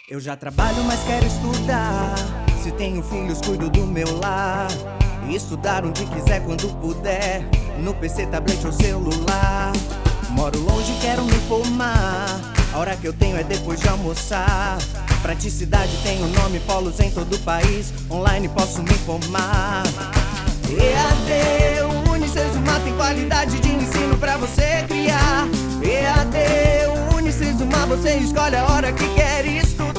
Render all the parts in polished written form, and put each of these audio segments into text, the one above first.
Eu já trabalho, mas quero estudar. Se tenho filhos, cuido do meu lar. E estudar onde quiser, quando puder. No PC, tablet ou celular. Moro longe, quero me formar. A hora que eu tenho é depois de almoçar. Praticidade tem o nome, polos em todo o país. Online posso me formar. EAD, Unicesumar tem qualidade de ensino pra você criar. EAD, Unicesumar, você escolhe a hora que quer estudar.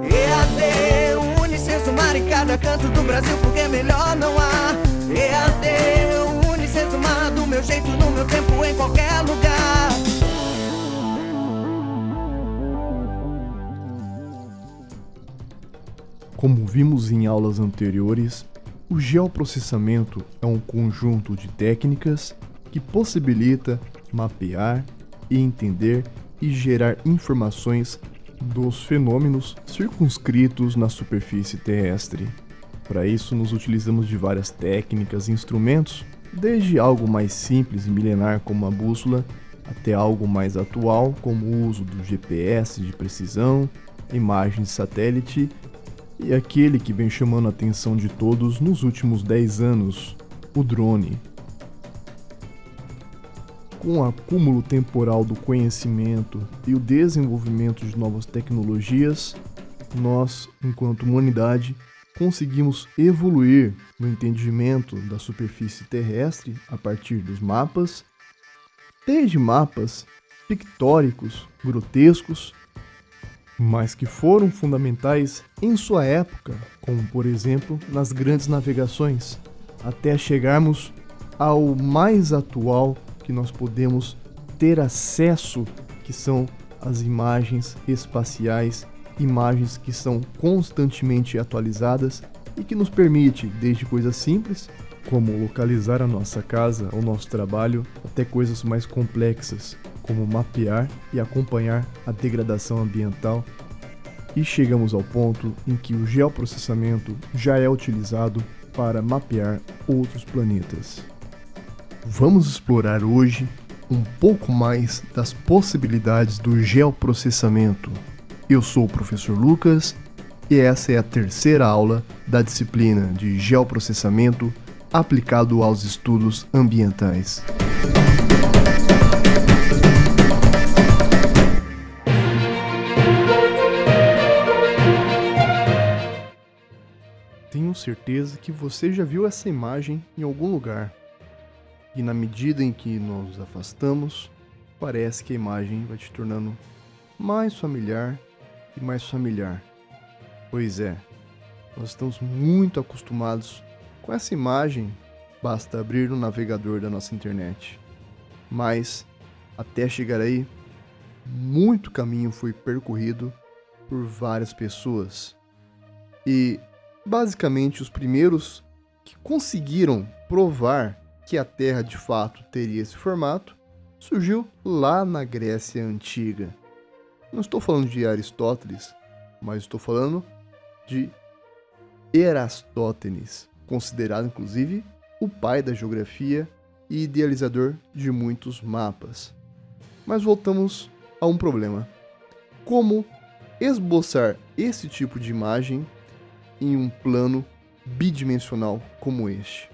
EAD, Unicesumar em cada canto do Brasil, porque melhor não há. EAD, Unicesumar, do meu jeito, no meu tempo, em qualquer lugar. Como vimos em aulas anteriores, o geoprocessamento é um conjunto de técnicas que possibilita mapear e entender e gerar informações dos fenômenos circunscritos na superfície terrestre. Para isso, nos utilizamos de várias técnicas e instrumentos, desde algo mais simples e milenar como a bússola, até algo mais atual como o uso do GPS de precisão, imagens de satélite e aquele que vem chamando a atenção de todos nos últimos 10 anos, o drone. Com o acúmulo temporal do conhecimento e o desenvolvimento de novas tecnologias, nós, enquanto humanidade, conseguimos evoluir no entendimento da superfície terrestre a partir dos mapas, desde mapas pictóricos, grotescos, mas que foram fundamentais em sua época, como por exemplo nas grandes navegações, até chegarmos ao mais atual que nós podemos ter acesso, que são as imagens espaciais, imagens que são constantemente atualizadas e que nos permite, desde coisas simples, como localizar a nossa casa ou nosso trabalho, até coisas mais complexas, como mapear e acompanhar a degradação ambiental, e chegamos ao ponto em que o geoprocessamento já é utilizado para mapear outros planetas. Vamos explorar hoje um pouco mais das possibilidades do geoprocessamento. Eu sou o professor Lucas e essa é a terceira aula da disciplina de geoprocessamento aplicado aos estudos ambientais. Tenho certeza que você já viu essa imagem em algum lugar. E na medida em que nos afastamos, parece que a imagem vai te tornando mais familiar e mais familiar. Pois é, nós estamos muito acostumados com essa imagem, basta abrir o navegador da nossa internet. Mas, até chegar aí, muito caminho foi percorrido por várias pessoas. E, basicamente, os primeiros que conseguiram provar que a Terra de fato teria esse formato surgiu lá na Grécia Antiga. Não estou falando de Aristóteles, mas estou falando de Erastótenes, considerado inclusive o pai da geografia e idealizador de muitos mapas. Mas voltamos a um problema. Como esboçar esse tipo de imagem em um plano bidimensional como este?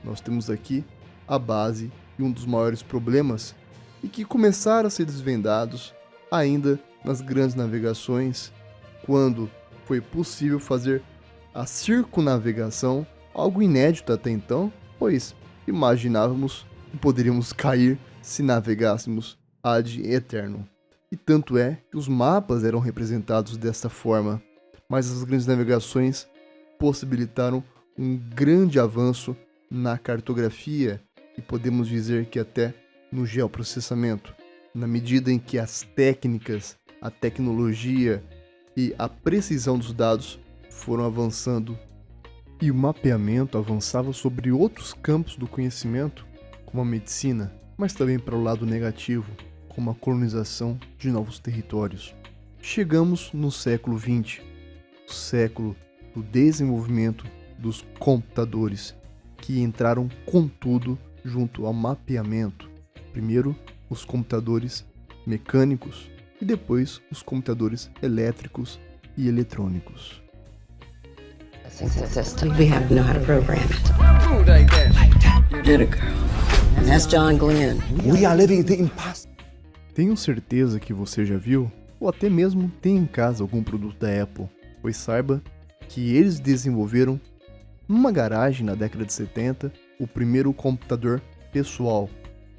Nós temos aqui a base e um dos maiores problemas e que começaram a ser desvendados ainda nas grandes navegações, quando foi possível fazer a circunnavegação, algo inédito até então, pois imaginávamos que poderíamos cair se navegássemos ad eternum. E tanto é que os mapas eram representados desta forma, mas as grandes navegações possibilitaram um grande avanço na cartografia e podemos dizer que até no geoprocessamento, na medida em que as técnicas, a tecnologia e a precisão dos dados foram avançando e o mapeamento avançava sobre outros campos do conhecimento, como a medicina, mas também para o lado negativo, como a colonização de novos territórios. Chegamos no século XX, o século do desenvolvimento dos computadores, que entraram com tudo junto ao mapeamento. Primeiro, os computadores mecânicos, e depois os computadores elétricos e eletrônicos. System. We have to know how to program it. You did it, girl. And that's John Glenn. We are living the impossible. Tenho certeza que você já viu, ou até mesmo tem em casa algum produto da Apple, pois saiba que eles desenvolveram, numa garagem na década de 70, o primeiro computador pessoal,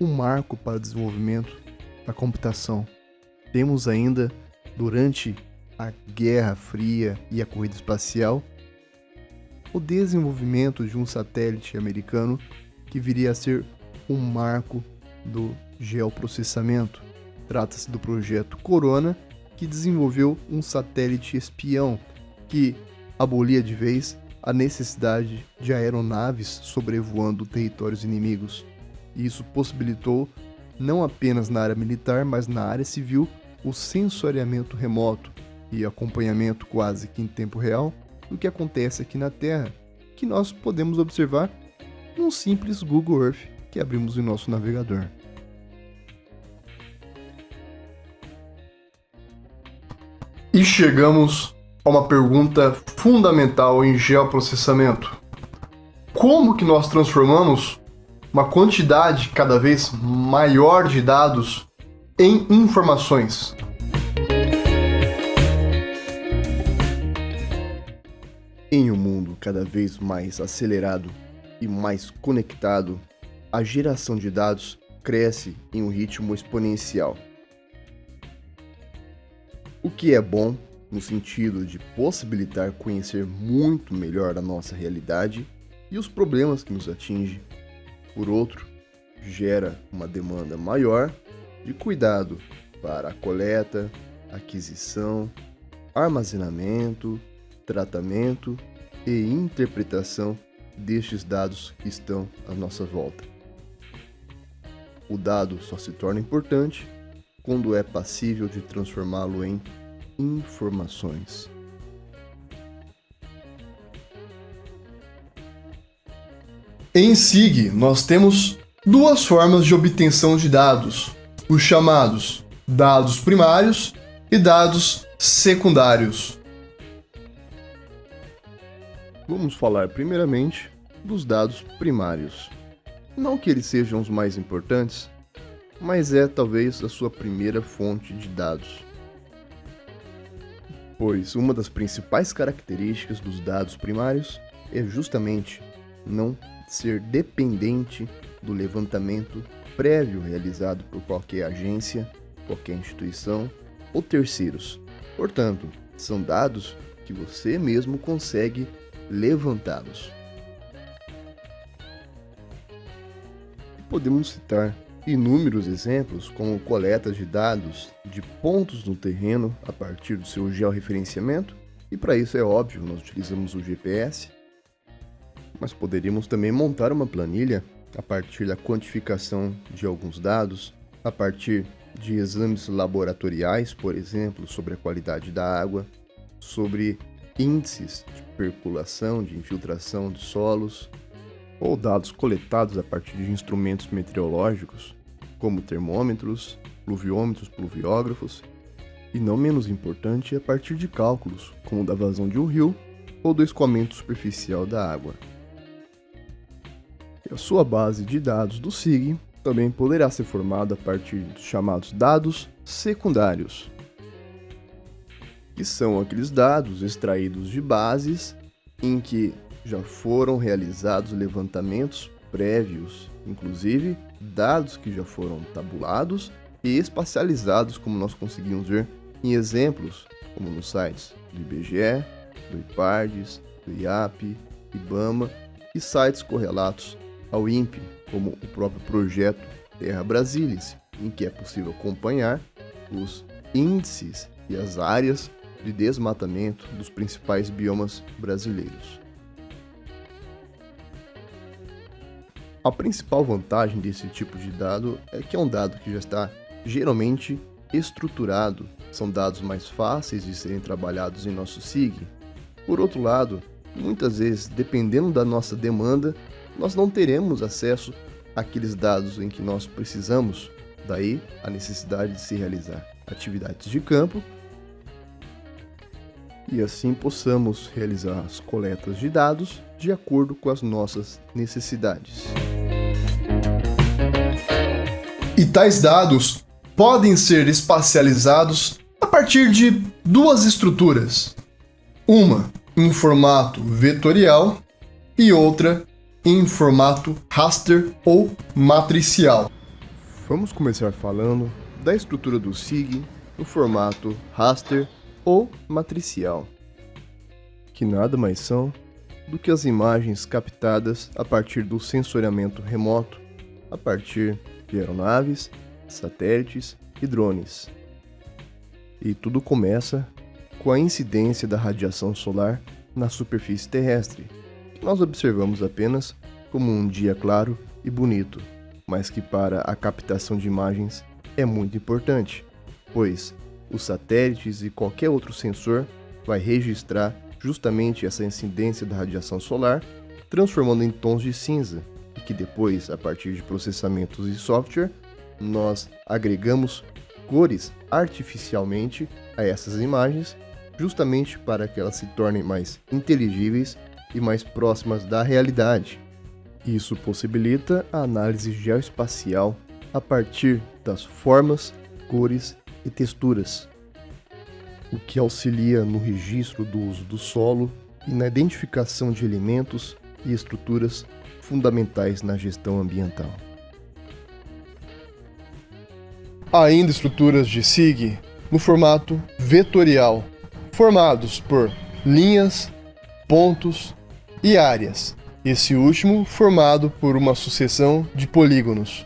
um marco para o desenvolvimento da computação. Temos ainda, durante a Guerra Fria e a corrida espacial, o desenvolvimento de um satélite americano que viria a ser um marco do geoprocessamento. Trata-se do projeto Corona, que desenvolveu um satélite espião que abolia de vez a necessidade de aeronaves sobrevoando territórios inimigos. E isso possibilitou, não apenas na área militar, mas na área civil, o sensoriamento remoto e acompanhamento quase que em tempo real do que acontece aqui na Terra, que nós podemos observar num simples Google Earth que abrimos em nosso navegador. E chegamos a uma pergunta fundamental em geoprocessamento. Como que nós transformamos uma quantidade cada vez maior de dados em informações? Em um mundo cada vez mais acelerado e mais conectado, a geração de dados cresce em um ritmo exponencial. O que é bom no sentido de possibilitar conhecer muito melhor a nossa realidade e os problemas que nos atingem. Por outro, gera uma demanda maior de cuidado para a coleta, aquisição, armazenamento, tratamento e interpretação destes dados que estão à nossa volta. O dado só se torna importante quando é passível de transformá-lo em informações. Em SIG, nós temos duas formas de obtenção de dados, os chamados dados primários e dados secundários. Vamos falar primeiramente dos dados primários. Não que eles sejam os mais importantes, mas é talvez a sua primeira fonte de dados. Pois uma das principais características dos dados primários é justamente não ser dependente do levantamento prévio realizado por qualquer agência, qualquer instituição ou terceiros. Portanto, são dados que você mesmo consegue levantá-los. Podemos citar inúmeros exemplos, como coleta de dados de pontos no terreno a partir do seu georreferenciamento, e para isso é óbvio, nós utilizamos o GPS, mas poderíamos também montar uma planilha a partir da quantificação de alguns dados, a partir de exames laboratoriais, por exemplo, sobre a qualidade da água, sobre índices de percolação, de infiltração de solos, ou dados coletados a partir de instrumentos meteorológicos, como termômetros, pluviômetros, pluviógrafos, e não menos importante, a partir de cálculos, como da vazão de um rio ou do escoamento superficial da água. E a sua base de dados do SIG também poderá ser formada a partir dos chamados dados secundários, que são aqueles dados extraídos de bases em que já foram realizados levantamentos prévios, inclusive dados que já foram tabulados e espacializados, como nós conseguimos ver em exemplos como nos sites do IBGE, do IPARDES, do IAP, IBAMA e sites correlatos ao INPE, como o próprio projeto Terra Brasilis, em que é possível acompanhar os índices e as áreas de desmatamento dos principais biomas brasileiros. A principal vantagem desse tipo de dado é que é um dado que já está geralmente estruturado, são dados mais fáceis de serem trabalhados em nosso SIG. Por outro lado, muitas vezes, dependendo da nossa demanda, nós não teremos acesso àqueles dados em que nós precisamos, Daí a necessidade de se realizar atividades de campo e assim possamos realizar as coletas de dados de acordo com as nossas necessidades. E tais dados podem ser espacializados a partir de duas estruturas. Uma em formato vetorial e outra em formato raster ou matricial. Vamos começar falando da estrutura do SIG no formato raster ou matricial, que nada mais são do que as imagens captadas a partir do sensoriamento remoto, a partir de aeronaves, satélites e drones. E tudo começa com a incidência da radiação solar na superfície terrestre, que nós observamos apenas como um dia claro e bonito, mas que para a captação de imagens é muito importante, pois os satélites e qualquer outro sensor vai registrar justamente essa incidência da radiação solar, transformando em tons de cinza, e que depois, a partir de processamentos e software, nós agregamos cores artificialmente a essas imagens, justamente para que elas se tornem mais inteligíveis e mais próximas da realidade. Isso possibilita a análise geoespacial a partir das formas, cores e texturas, o que auxilia no registro do uso do solo e na identificação de elementos e estruturas fundamentais na gestão ambiental. Há ainda estruturas de SIG no formato vetorial, formados por linhas, pontos e áreas, esse último formado por uma sucessão de polígonos.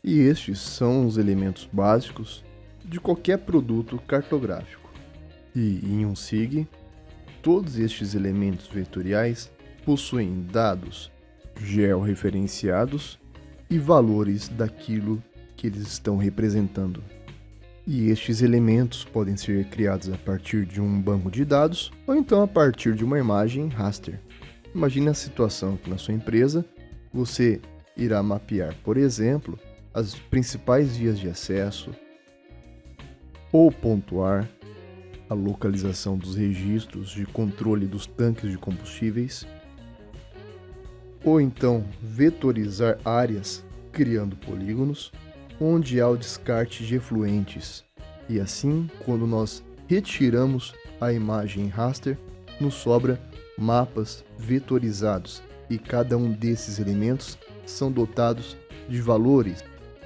E estes são os elementos básicos de qualquer produto cartográfico. E em um SIG, todos estes elementos vetoriais possuem dados georreferenciados e valores daquilo que eles estão representando. E estes elementos podem ser criados a partir de um banco de dados ou então a partir de uma imagem raster. Imagine a situação que na sua empresa você irá mapear, por exemplo, as principais vias de acesso ou pontuar a localização dos registros de controle dos tanques de combustíveis, ou então vetorizar áreas criando polígonos onde há o descarte de efluentes, e assim, quando nós retiramos a imagem raster, nos sobra mapas vetorizados, e cada um desses elementos são dotados de valores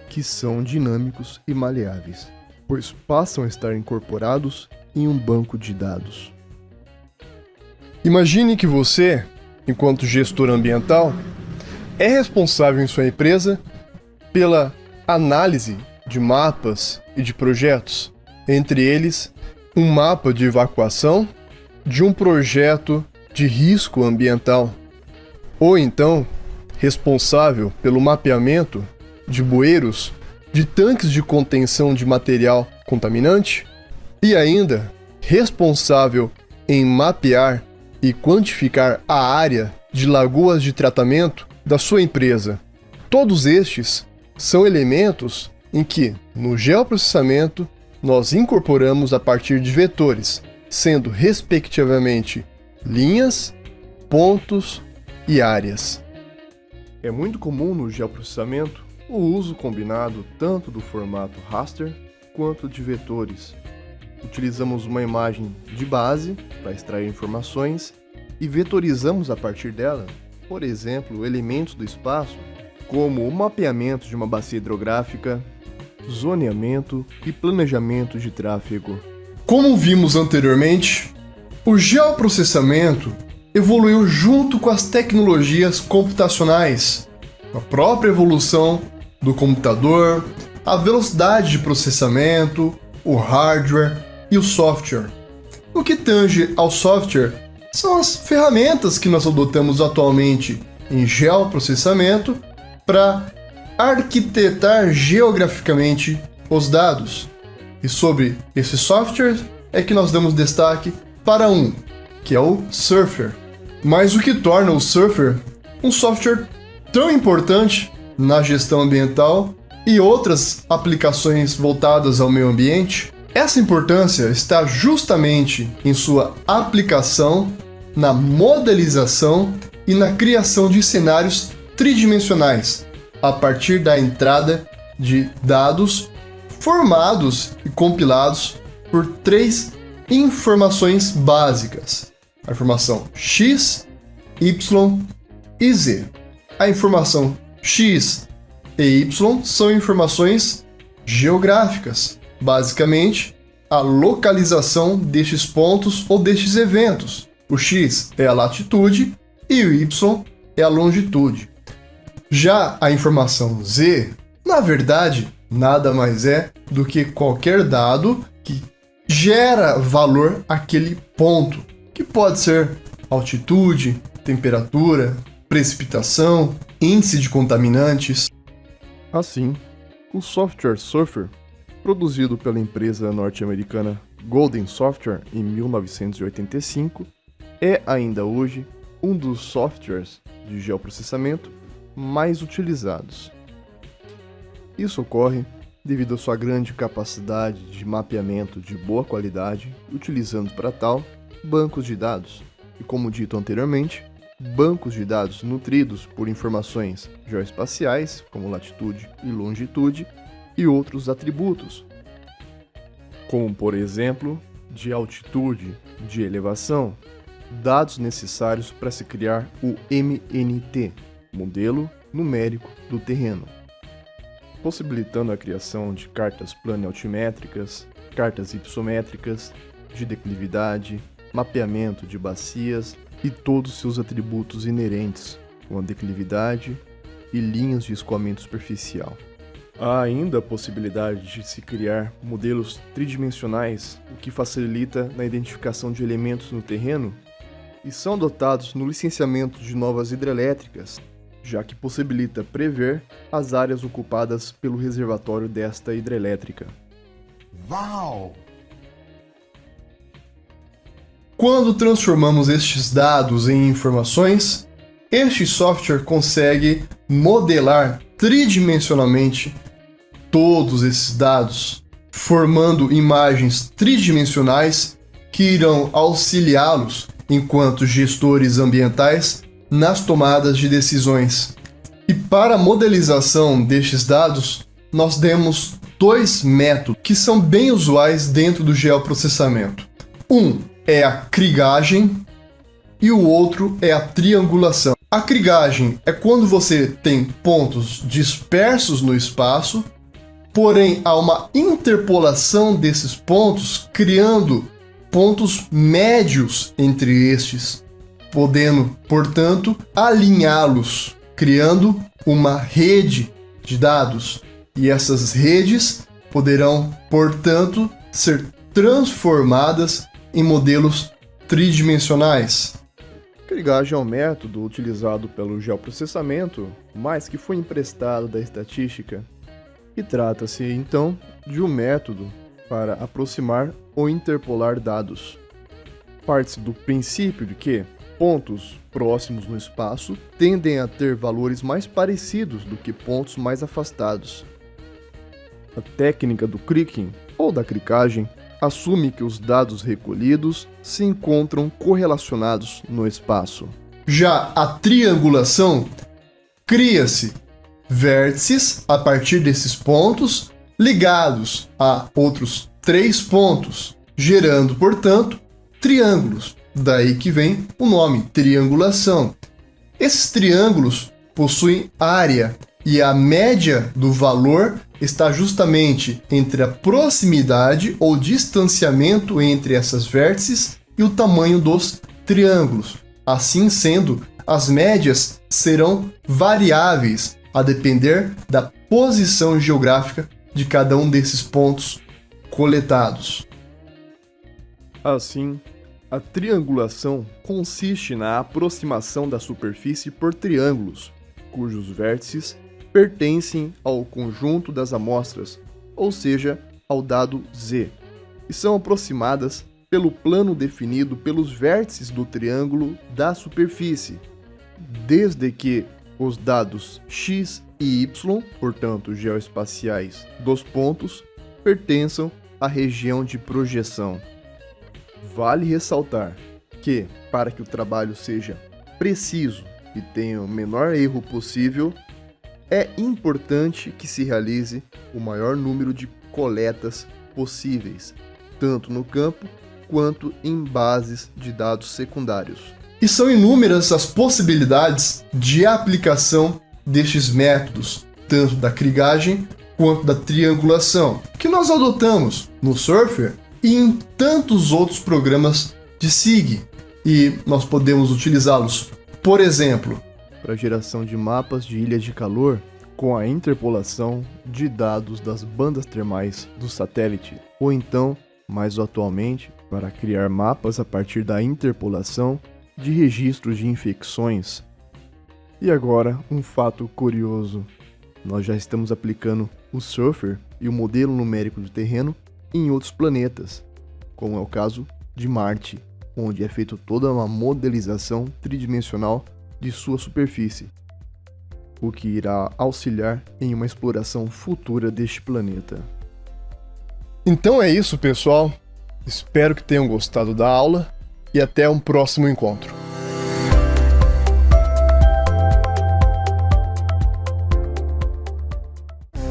que são dinâmicos e maleáveis, pois passam a estar incorporados em um banco de dados. Imagine que você, enquanto gestor ambiental, é responsável em sua empresa pela análise de mapas e de projetos, entre eles um mapa de evacuação de um projeto de risco ambiental, ou então responsável pelo mapeamento de bueiros de tanques de contenção de material contaminante e ainda responsável em mapear e quantificar a área de lagoas de tratamento da sua empresa. Todos estes são elementos em que, no geoprocessamento, nós incorporamos a partir de vetores, sendo respectivamente linhas, pontos e áreas. É muito comum no geoprocessamento o uso combinado tanto do formato raster quanto de vetores. Utilizamos uma imagem de base para extrair informações e vetorizamos a partir dela, por exemplo, elementos do espaço, como o mapeamento de uma bacia hidrográfica, zoneamento e planejamento de tráfego. Como vimos anteriormente, o geoprocessamento evoluiu junto com as tecnologias computacionais, a própria evolução do computador, a velocidade de processamento, o hardware e o software. O que tange ao software são as ferramentas que nós adotamos atualmente em geoprocessamento para arquitetar geograficamente os dados. E sobre esse software é que nós damos destaque para um, que é o Surfer. Mas o que torna o Surfer um software tão importante na gestão ambiental e outras aplicações voltadas ao meio ambiente, essa importância está justamente em sua aplicação na modelização e na criação de cenários tridimensionais, a partir da entrada de dados formados e compilados por 3 informações básicas: a informação X, Y e Z. A informação X e Y são informações geográficas, basicamente a localização destes pontos ou destes eventos. O X é a latitude e o Y é a longitude. Já a informação Z, na verdade, nada mais é do que qualquer dado que gera valor àquele ponto, que pode ser altitude, temperatura, precipitação, índice de contaminantes. Assim, o software Surfer, produzido pela empresa norte-americana Golden Software em 1985, é ainda hoje um dos softwares de geoprocessamento mais utilizados. Isso ocorre devido à sua grande capacidade de mapeamento de boa qualidade, utilizando para tal bancos de dados e, como dito anteriormente, bancos de dados nutridos por informações geoespaciais, como latitude e longitude, e outros atributos, como por exemplo, de altitude, de elevação, dados necessários para se criar o MNT, Modelo Numérico do Terreno, possibilitando a criação de cartas planialtimétricas, cartas hipossométricas, de declividade, mapeamento de bacias e todos seus atributos inerentes, como a declividade e linhas de escoamento superficial. Há ainda a possibilidade de se criar modelos tridimensionais, o que facilita na identificação de elementos no terreno, e são adotados no licenciamento de novas hidrelétricas, já que possibilita prever as áreas ocupadas pelo reservatório desta hidrelétrica. Wow! Quando transformamos estes dados em informações, este software consegue modelar tridimensionalmente todos esses dados, formando imagens tridimensionais que irão auxiliá-los enquanto gestores ambientais nas tomadas de decisões. E para a modelização destes dados, nós temos 2 métodos que são bem usuais dentro do geoprocessamento. Um é a krigagem e o outro é a triangulação. A krigagem é quando você tem pontos dispersos no espaço, porém há uma interpolação desses pontos, criando pontos médios entre estes, podendo, portanto, alinhá-los, criando uma rede de dados. E essas redes poderão, portanto, ser transformadas em modelos tridimensionais. Krigagem é um método utilizado pelo geoprocessamento, mas que foi emprestado da estatística, e trata-se, então, de um método para aproximar ou interpolar dados. Parte-se do princípio de que pontos próximos no espaço tendem a ter valores mais parecidos do que pontos mais afastados. A técnica do kriging, ou da krigagem, assume que os dados recolhidos se encontram correlacionados no espaço. Já a triangulação, cria-se vértices a partir desses pontos ligados a outros 3 pontos, gerando, portanto, triângulos. Daí que vem o nome triangulação. Esses triângulos possuem área e a média do valor está justamente entre a proximidade ou distanciamento entre essas vértices e o tamanho dos triângulos. Assim sendo, as médias serão variáveis a depender da posição geográfica de cada um desses pontos coletados. Assim, a triangulação consiste na aproximação da superfície por triângulos, cujos vértices pertencem ao conjunto das amostras, ou seja, ao dado Z, e são aproximadas pelo plano definido pelos vértices do triângulo da superfície, desde que Os dados x e y, portanto geoespaciais dos pontos, pertençam à região de projeção. Vale ressaltar que, para que o trabalho seja preciso e tenha o menor erro possível, é importante que se realize o maior número de coletas possíveis, tanto no campo quanto em bases de dados secundários. E são inúmeras as possibilidades de aplicação destes métodos, tanto da krigagem quanto da triangulação, que nós adotamos no Surfer e em tantos outros programas de SIG, e nós podemos utilizá-los, por exemplo, para geração de mapas de ilhas de calor com a interpolação de dados das bandas termais do satélite, ou então, mais atualmente, para criar mapas a partir da interpolação de registros de infecções. E agora, um fato curioso: nós já estamos aplicando o Surfer e o modelo numérico do terreno em outros planetas, como é o caso de Marte, onde é feita toda uma modelização tridimensional de sua superfície, o que irá auxiliar em uma exploração futura deste planeta. Então é isso, pessoal. Espero que tenham gostado da aula e até um próximo encontro.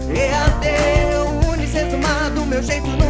EAD, Unicef, do meu jeito.